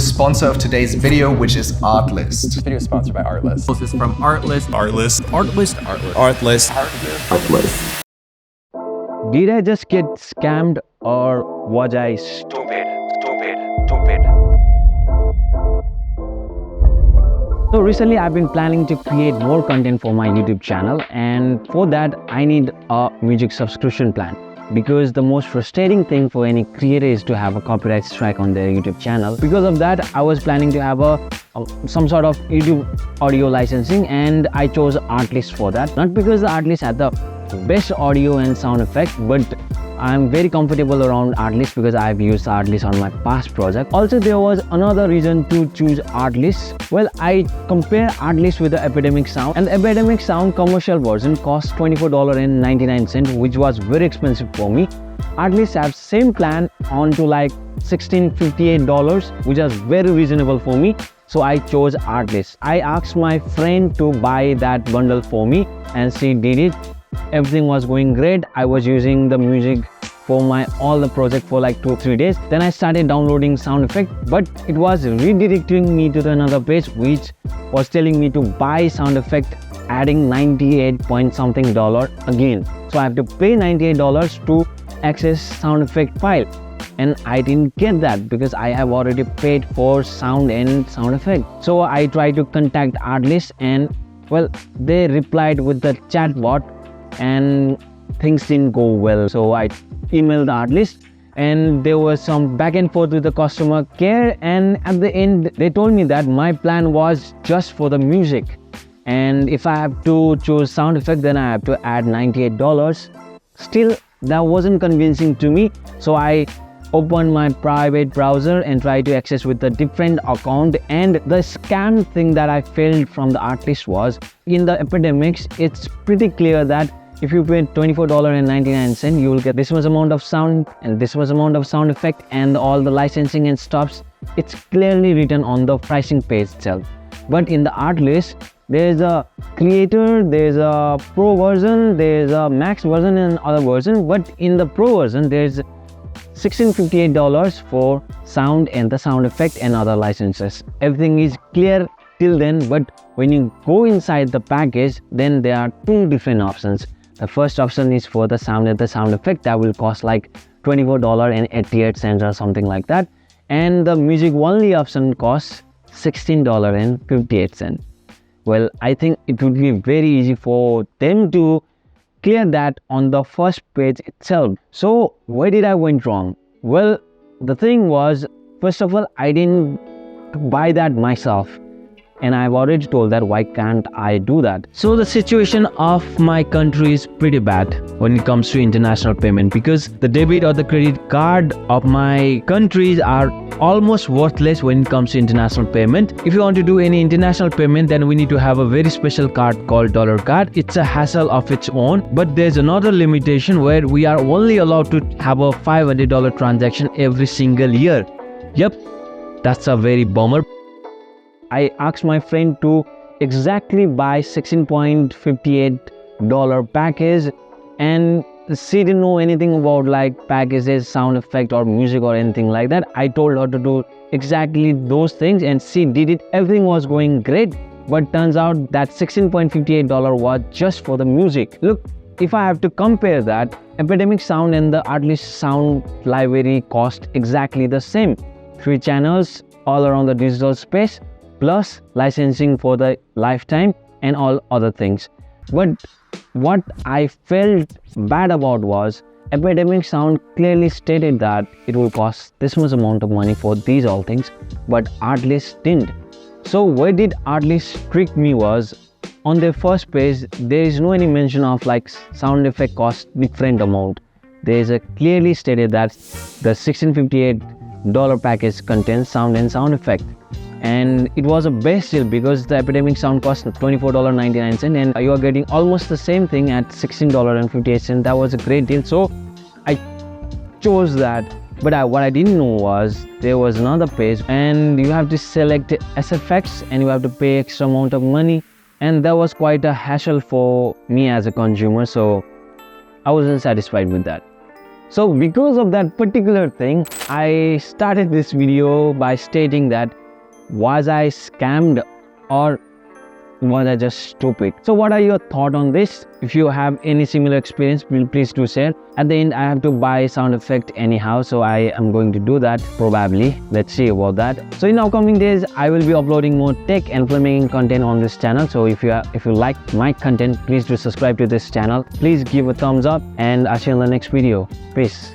sponsor of today's video, which is Artlist. This video is sponsored by Artlist. This is from Artlist. Artlist. Artlist. Artlist. Artlist. Did I just get scammed or was I stupid? So recently I've been planning to create more content for my YouTube channel, and for that I need a music subscription plan, because the most frustrating thing for any creator is to have a copyright strike on their YouTube channel. Because of that, I was planning to have some sort of YouTube audio licensing, and I chose Artlist for that. Not because the Artlist had the best audio and sound effect, but I'm very comfortable around Artlist because I've used Artlist on my past project. Also, there was another reason to choose Artlist. Well, I compare Artlist with the Epidemic Sound, and the Epidemic Sound commercial version cost $24.99, which was very expensive for me. Artlist has same plan on to like $16.58, which was very reasonable for me. So I chose Artlist. I asked my friend to buy that bundle for me, and she did it. Everything was going great. I was using the music for all the project for like 2 or 3 days. Then I started downloading sound effect, but it was redirecting me to another page which was telling me to buy sound effect, adding 98 point something again. So I have to pay $98 to access sound effect file, and I didn't get that because I have already paid for sound and sound effect. So I tried to contact Artlist, and well, they replied with the chatbot, and things didn't go well. So I emailed Artlist, and there was some back and forth with the customer care, and at the end they told me that my plan was just for the music, and if I have to choose sound effect then I have to add $98. Still, that wasn't convincing to me. So I opened my private browser and tried to access with a different account, and the scam thing that I felt from the Artlist was, in the Epidemics it's pretty clear that if you pay $24.99, you will get this much amount of sound and this much amount of sound effect and all the licensing and stuffs. It's clearly written on the pricing page itself. But in the Artlist, there's a creator, there's a pro version, there's a max version and other version. But in the pro version, there's $16.58 for sound and the sound effect and other licenses. Everything is clear till then, but when you go inside the package, then there are two different options. The first option is for the sound and the sound effect, that will cost like $24.88 or something like that, and the music only option costs $16.58. Well, I think it would be very easy for them to clear that on the first page itself. So where did I went wrong? Well, the thing was, first of all, I didn't buy that myself, and I've already told that why can't I do that. So the situation of my country is pretty bad when it comes to international payment, because the debit or the credit card of my countries are almost worthless when it comes to international payment. If you want to do any international payment, then we need to have a very special card called dollar card. It's a hassle of its own, but there's another limitation where we are only allowed to have a $500 transaction every single year. Yep, that's a very bummer. I asked my friend to exactly buy $16.58 package, and she didn't know anything about like packages, sound effect or music or anything like that. I told her to do exactly those things and she did it. Everything was going great, but turns out that $16.58 was just for the music. Look, if I have to compare that, Epidemic Sound and the Artlist sound library cost exactly the same. 3 channels all around the digital space, plus licensing for the lifetime and all other things. But what I felt bad about was Epidemic Sound clearly stated that it will cost this much amount of money for these all things, but Artlist didn't. So where did Artlist trick me was, on their first page there is no any mention of like sound effect cost different amount. There is a clearly stated that the $16.58 package contains sound and sound effect, and it was a best deal because the Epidemic Sound cost $24.99 and you are getting almost the same thing at $16.58. That was a great deal, so I chose that. But what I didn't know was there was another page and you have to select SFX and you have to pay extra amount of money, and that was quite a hassle for me as a consumer, so I wasn't satisfied with that. So because of that particular thing, I started this video by stating that was I scammed or was I just stupid? So what are your thoughts on this? If you have any similar experience, please do share. At the end, I have to buy sound effect anyhow, so I am going to do that probably. Let's see about that. So in upcoming days, I will be uploading more tech and filmmaking content on this channel. So if you like my content, please do subscribe to this channel. Please give a thumbs up, and I'll see you in the next video. Peace.